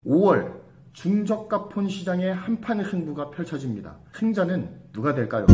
5월 중저가 폰 시장의 한판 승부가 펼쳐집니다. 승자는 누가 될까요?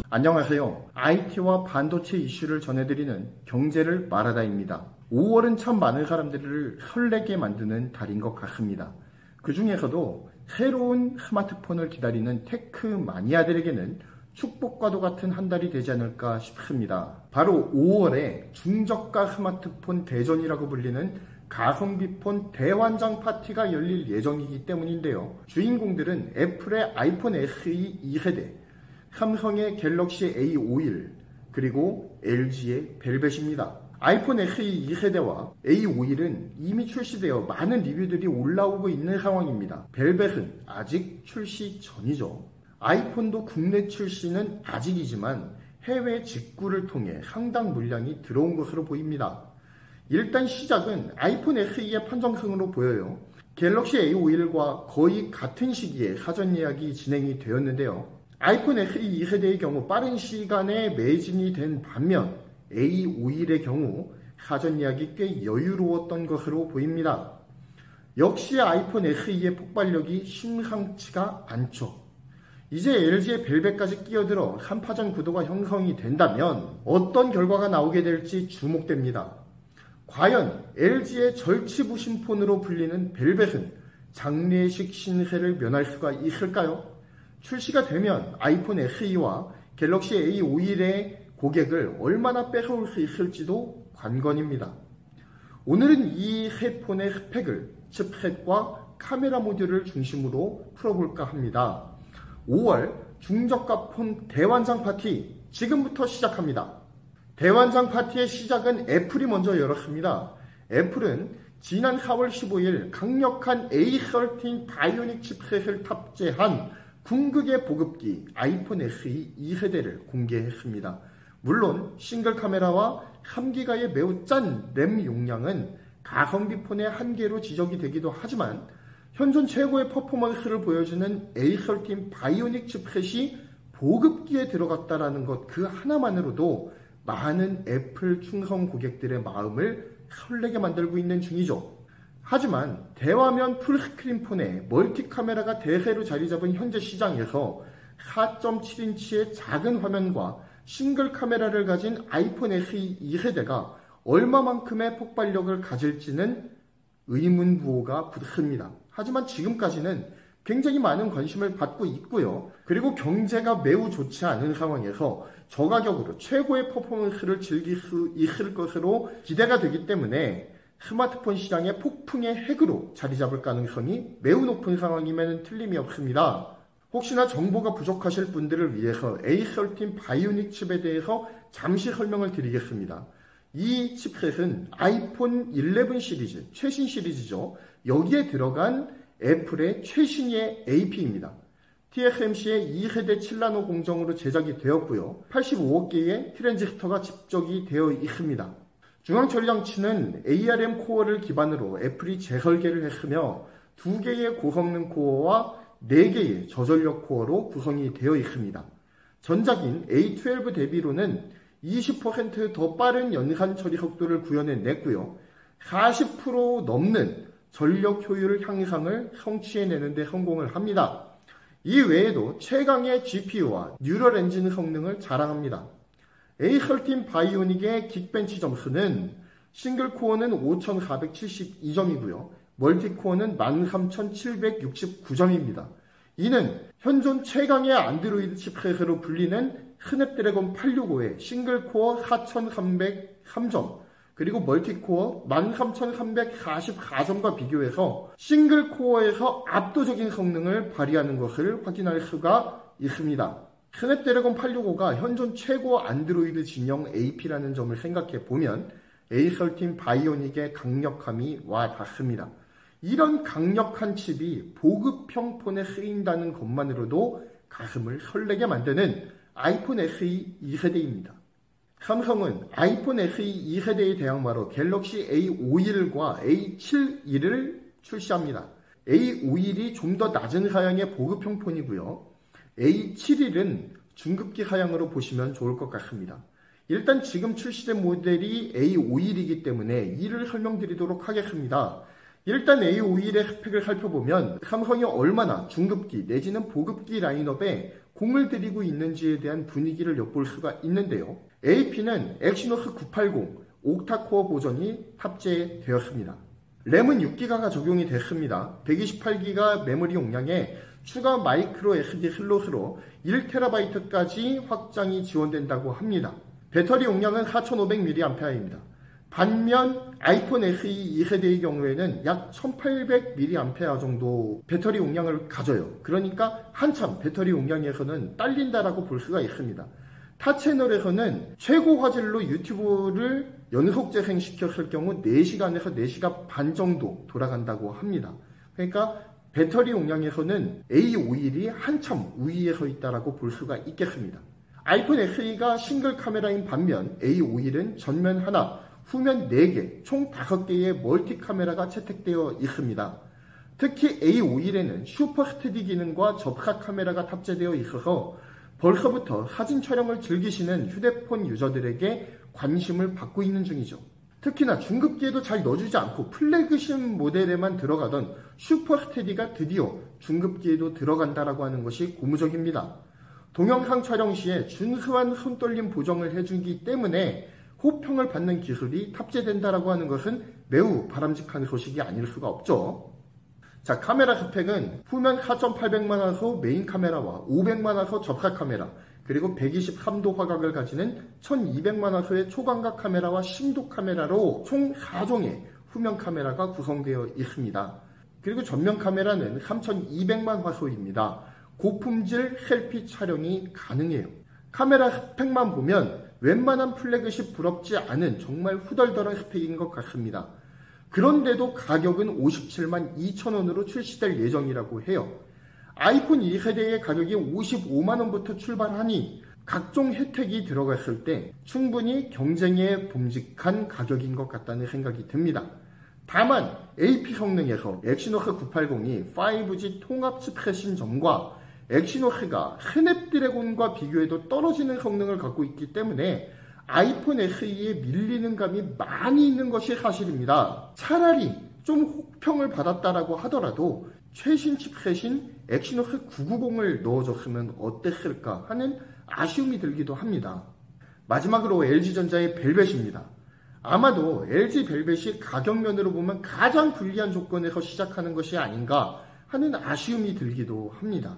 안녕하세요. IT와 반도체 이슈를 전해드리는 경제를 말하다입니다. 5월은 참 많은 사람들을 설레게 만드는 달인 것 같습니다. 그 중에서도 새로운 스마트폰을 기다리는 테크 마니아들에게는 축복과도 같은 한 달이 되지 않을까 싶습니다. 바로 5월에 중저가 스마트폰 대전이라고 불리는 가성비폰 대환장 파티가 열릴 예정이기 때문인데요. 주인공들은 애플의 아이폰 SE 2세대, 삼성의 갤럭시 A51, 그리고 LG의 벨벳입니다. 아이폰 SE 2세대와 A51은 이미 출시되어 많은 리뷰들이 올라오고 있는 상황입니다. 벨벳은 아직 출시 전이죠. 아이폰도 국내 출시는 아직이지만 해외 직구를 통해 상당 물량이 들어온 것으로 보입니다. 일단 시작은 아이폰 SE의 판정승으로 보여요. 갤럭시 A51과 거의 같은 시기에 사전 예약이 진행이 되었는데요. 아이폰 SE 2세대의 경우 빠른 시간에 매진이 된 반면 A51의 경우 사전 예약이 꽤 여유로웠던 것으로 보입니다. 역시 아이폰 SE의 폭발력이 심상치가 않죠. 이제 LG의 벨벳까지 끼어들어 3파전 구도가 형성이 된다면 어떤 결과가 나오게 될지 주목됩니다. 과연 LG의 절치부심폰으로 불리는 벨벳은 장례식 신세를 면할 수가 있을까요? 출시가 되면 아이폰 SE와 갤럭시 A51의 고객을 얼마나 뺏어올 수 있을지도 관건입니다. 오늘은 이 세 폰의 스펙을 칩셋과 카메라 모듈을 중심으로 풀어볼까 합니다. 5월 중저가 폰 대환장 파티 지금부터 시작합니다. 대환장 파티의 시작은 애플이 먼저 열었습니다. 애플은 지난 4월 15일 강력한 A13 바이오닉 칩셋을 탑재한 궁극의 보급기 아이폰 SE 2세대를 공개했습니다. 물론 싱글 카메라와 3기가의 매우 짠 램 용량은 가성비 폰의 한계로 지적이 되기도 하지만 현존 최고의 퍼포먼스를 보여주는 A13 바이오닉 칩셋이 보급기에 들어갔다는 것 그 하나만으로도 많은 애플 충성 고객들의 마음을 설레게 만들고 있는 중이죠. 하지만 대화면 풀스크린 폰에 멀티 카메라가 대세로 자리 잡은 현재 시장에서 4.7인치의 작은 화면과 싱글 카메라를 가진 아이폰 SE 2세대가 얼마만큼의 폭발력을 가질지는 의문부호가 붙습니다. 하지만 지금까지는 굉장히 많은 관심을 받고 있고요. 그리고 경제가 매우 좋지 않은 상황에서 저가격으로 최고의 퍼포먼스를 즐길 수 있을 것으로 기대가 되기 때문에 스마트폰 시장의 폭풍의 핵으로 자리 잡을 가능성이 매우 높은 상황임에는 틀림이 없습니다. 혹시나 정보가 부족하실 분들을 위해서 A13 바이오닉 칩에 대해서 잠시 설명을 드리겠습니다. 이 칩셋은 아이폰 11 시리즈, 최신 시리즈죠. 여기에 들어간 애플의 최신의 AP입니다. TSMC의 2세대 7나노 공정으로 제작이 되었고요. 85억 개의 트랜지스터가 집적이 되어 있습니다. 중앙처리장치는 ARM 코어를 기반으로 애플이 재설계를 했으며 2개의 고성능 코어와 4개의 저전력 코어로 구성이 되어 있습니다. 전작인 A12 대비로는 20% 더 빠른 연산 처리 속도를 구현해냈고요. 40% 넘는 전력 효율 향상을 성취해내는 데 성공을 합니다. 이 외에도 최강의 GPU와 뉴럴 엔진 성능을 자랑합니다. A13 바이오닉의 긱벤치 점수는 싱글 코어는 5472점이고요. 멀티코어는 13769점입니다. 이는 현존 최강의 안드로이드 칩셋으로 불리는 스냅드래곤 865의 싱글 코어 4303점, 그리고 멀티코어 13344점과 비교해서 싱글 코어에서 압도적인 성능을 발휘하는 것을 확인할 수가 있습니다. 스냅드래곤 865가 현존 최고 안드로이드 진영 AP라는 점을 생각해 보면 A13 바이오닉의 강력함이 와 닿습니다. 이런 강력한 칩이 보급형 폰에 쓰인다는 것만으로도 가슴을 설레게 만드는 아이폰 SE 2세대입니다. 삼성은 아이폰 SE 2세대의 대항마로 갤럭시 A51과 A71을 출시합니다. A51이 좀 더 낮은 사양의 보급형 폰이고요. A71은 중급기 하향으로 보시면 좋을 것 같습니다. 일단 지금 출시된 모델이 A51이기 때문에 이를 설명드리도록 하겠습니다. 일단 A51의 스펙을 살펴보면 삼성이 얼마나 중급기 내지는 보급기 라인업에 공을 들이고 있는지에 대한 분위기를 엿볼 수가 있는데요. AP는 엑시노스 980 옥타코어 버전이 탑재되었습니다. 램은 6기가가 적용이 됐습니다. 128기가 메모리 용량에 추가 마이크로 SD 슬롯으로 1TB까지 확장이 지원된다고 합니다. 배터리 용량은 4500mAh입니다. 반면 아이폰 SE 2세대의 경우에는 약 1800mAh 정도 배터리 용량을 가져요. 그러니까 한참 배터리 용량에서는 딸린다라고 볼 수가 있습니다. 타 채널에서는 최고 화질로 유튜브를 연속 재생시켰을 경우 4시간에서 4시간 반 정도 돌아간다고 합니다. 그러니까 배터리 용량에서는 A51이 한참 우위에 서 있다라고 볼 수가 있겠습니다. 아이폰 SE가 싱글 카메라인 반면 A51은 전면 하나, 후면 4개, 총 5개의 멀티 카메라가 채택되어 있습니다. 특히 A51에는 슈퍼 스테디 기능과 접사 카메라가 탑재되어 있어서 벌써부터 사진 촬영을 즐기시는 휴대폰 유저들에게 관심을 받고 있는 중이죠. 특히나 중급기에도 잘 넣어주지 않고 플래그십 모델에만 들어가던 슈퍼 스테디가 드디어 중급기에도 들어간다라고 하는 것이 고무적입니다. 동영상 촬영 시에 준수한 손떨림 보정을 해주기 때문에 호평을 받는 기술이 탑재된다라고 하는 것은 매우 바람직한 소식이 아닐 수가 없죠. 자, 카메라 스펙은 후면 4800만화소 메인 카메라와 500만화소 접사 카메라, 그리고 123도 화각을 가지는 1200만화소의 초광각 카메라와 심도 카메라로 총 4종의 후면 카메라가 구성되어 있습니다. 그리고 전면 카메라는 3200만 화소입니다. 고품질 셀피 촬영이 가능해요. 카메라 스펙만 보면 웬만한 플래그십 부럽지 않은 정말 후덜덜한 스펙인 것 같습니다. 그런데도 가격은 57만 2천원으로 출시될 예정이라고 해요. 아이폰 2세대의 가격이 55만원부터 출발하니 각종 혜택이 들어갔을 때 충분히 경쟁에 봄직한 가격인 것 같다는 생각이 듭니다. 다만 AP 성능에서 엑시노스 980이 5G 통합 칩셋인 점과 엑시노스가 스냅드래곤과 비교해도 떨어지는 성능을 갖고 있기 때문에 아이폰 SE에 밀리는 감이 많이 있는 것이 사실입니다. 차라리 좀 혹평을 받았다라고 하더라도 최신 칩셋인 엑시노스 990을 넣어줬으면 어땠을까 하는 아쉬움이 들기도 합니다. 마지막으로 LG전자의 벨벳입니다. 아마도 LG 벨벳이 가격면으로 보면 가장 불리한 조건에서 시작하는 것이 아닌가 하는 아쉬움이 들기도 합니다.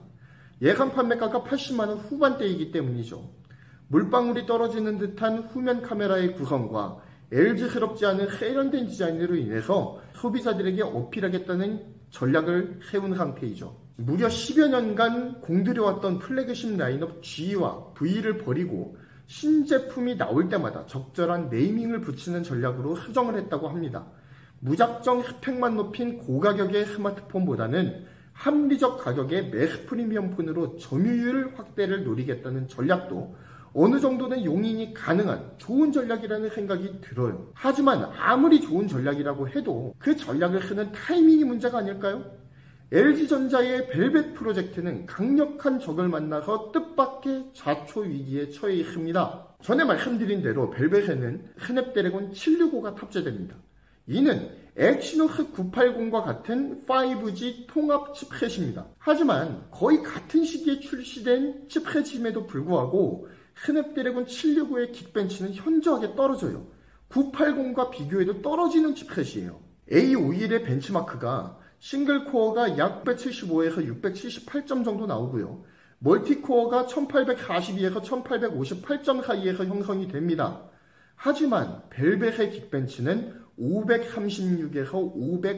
예상 판매가가 80만원 후반대이기 때문이죠. 물방울이 떨어지는 듯한 후면 카메라의 구성과 LG스럽지 않은 세련된 디자인으로 인해서 소비자들에게 어필하겠다는 전략을 세운 상태이죠. 무려 10여 년간 공들여왔던 플래그십 라인업 G와 V를 버리고 신제품이 나올 때마다 적절한 네이밍을 붙이는 전략으로 수정을 했다고 합니다. 무작정 스펙만 높인 고가격의 스마트폰보다는 합리적 가격의 매스 프리미엄 폰으로 점유율 확대를 노리겠다는 전략도 어느 정도는 용인이 가능한 좋은 전략이라는 생각이 들어요. 하지만 아무리 좋은 전략이라고 해도 그 전략을 쓰는 타이밍이 문제가 아닐까요? LG전자의 벨벳 프로젝트는 강력한 적을 만나서 뜻밖의 좌초 위기에 처해 있습니다. 전에 말씀드린 대로 벨벳에는 스냅드래곤 765가 탑재됩니다. 이는 엑시노스 980과 같은 5G 통합 칩셋입니다. 하지만 거의 같은 시기에 출시된 칩셋임에도 불구하고 스냅드래곤 765의 긱벤치는 현저하게 떨어져요. 980과 비교해도 떨어지는 칩셋이에요. A51의 벤치마크가 싱글코어가 약 675에서 678점 정도 나오고요. 멀티코어가 1842에서 1858점 사이에서 형성이 됩니다. 하지만 벨벳의 긱벤치는 536에서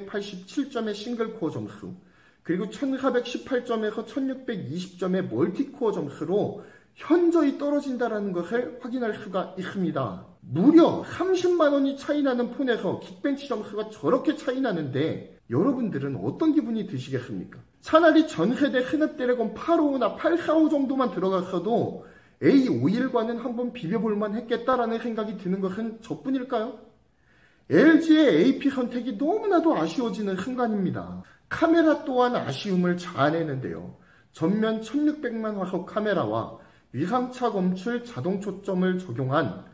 587점의 싱글코어 점수, 그리고 1418점에서 1620점의 멀티코어 점수로 현저히 떨어진다는 것을 확인할 수가 있습니다. 무려 30만원이 차이나는 폰에서 긱벤치 점수가 저렇게 차이나는데 여러분들은 어떤 기분이 드시겠습니까? 차라리 전세대 스냅드래곤 855나 845 정도만 들어갔어도 A51과는 한번 비벼볼만 했겠다라는 생각이 드는 것은 저뿐일까요? LG의 AP 선택이 너무나도 아쉬워지는 순간입니다. 카메라 또한 아쉬움을 자아내는데요. 전면 1600만 화소 카메라와 위상차 검출 자동 초점을 적용한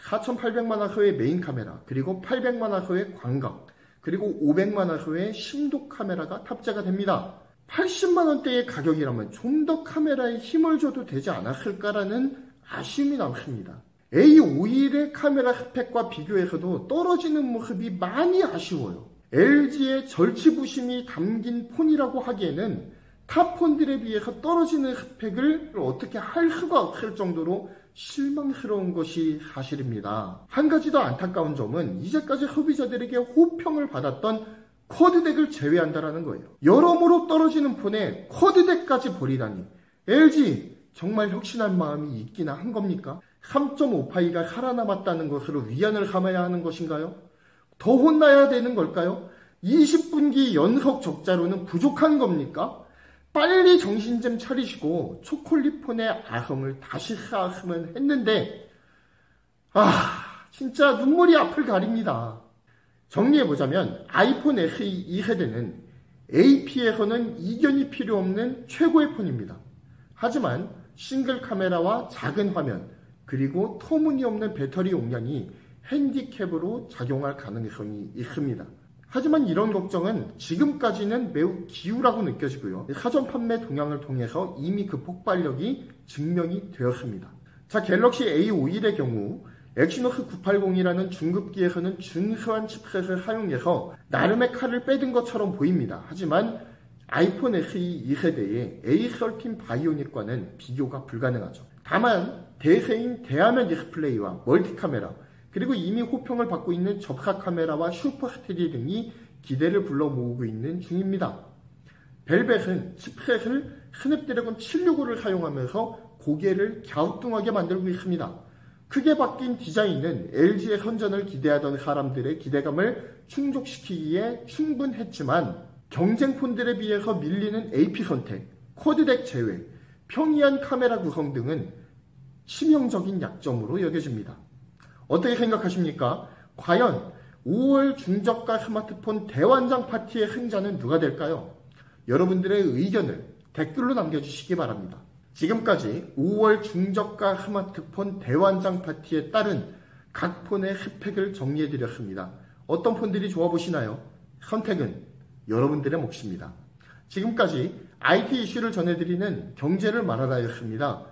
4800만화소의 메인 카메라, 그리고 800만화소의 광각, 그리고 500만화소의 심도 카메라가 탑재가 됩니다. 80만원대의 가격이라면 좀 더 카메라에 힘을 줘도 되지 않았을까라는 아쉬움이 남습니다. A51의 카메라 스펙과 비교해서도 떨어지는 모습이 많이 아쉬워요. LG의 절치부심이 담긴 폰이라고 하기에는 탑폰들에 비해서 떨어지는 스펙을 어떻게 할 수가 없을 정도로 실망스러운 것이 사실입니다. 한 가지 더 안타까운 점은 이제까지 소비자들에게 호평을 받았던 쿼드덱을 제외한다는 거예요. 여러모로 떨어지는 폰에 쿼드덱까지 버리다니, LG 정말 혁신할 마음이 있기나 한 겁니까? 3.5파이가 살아남았다는 것으로 위안을 삼아야 하는 것인가요? 더 혼나야 되는 걸까요? 20분기 연속 적자로는 부족한 겁니까? 빨리 정신 좀 차리시고 초콜릿폰의 아성을 다시 쌓았으면 했는데, 진짜 눈물이 앞을 가립니다. 정리해보자면 아이폰 SE 2세대는 AP에서는 이견이 필요 없는 최고의 폰입니다. 하지만 싱글 카메라와 작은 화면, 그리고 터무니없는 배터리 용량이 핸디캡으로 작용할 가능성이 있습니다. 하지만 이런 걱정은 지금까지는 매우 기우라고 느껴지고요. 사전 판매 동향을 통해서 이미 그 폭발력이 증명이 되었습니다. 자, 갤럭시 A51의 경우 엑시노스 980이라는 중급기에서는 준수한 칩셋을 사용해서 나름의 칼을 빼든 것처럼 보입니다. 하지만 아이폰 SE 2세대의 A13 바이오닉과는 비교가 불가능하죠. 다만 대세인 대화면 디스플레이와 멀티카메라, 그리고 이미 호평을 받고 있는 접사 카메라와 슈퍼 스테디 등이 기대를 불러 모으고 있는 중입니다. 벨벳은 칩셋을 스냅드래곤 765를 사용하면서 고개를 갸우뚱하게 만들고 있습니다. 크게 바뀐 디자인은 LG의 선전을 기대하던 사람들의 기대감을 충족시키기에 충분했지만 경쟁폰들에 비해서 밀리는 AP 선택, 쿼드덱 제외, 평이한 카메라 구성 등은 치명적인 약점으로 여겨집니다. 어떻게 생각하십니까? 과연 5월 중저가 스마트폰 대환장 파티의 승자는 누가 될까요? 여러분들의 의견을 댓글로 남겨주시기 바랍니다. 지금까지 5월 중저가 스마트폰 대환장 파티에 따른 각 폰의 스펙을 정리해드렸습니다. 어떤 폰들이 좋아 보시나요? 선택은 여러분들의 몫입니다. 지금까지 IT 이슈를 전해드리는 경제를 말하다였습니다.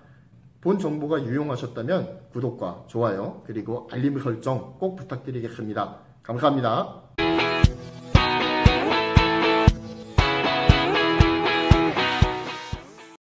본 정보가 유용하셨다면 구독과 좋아요, 그리고 알림 설정 꼭 부탁드리겠습니다. 감사합니다.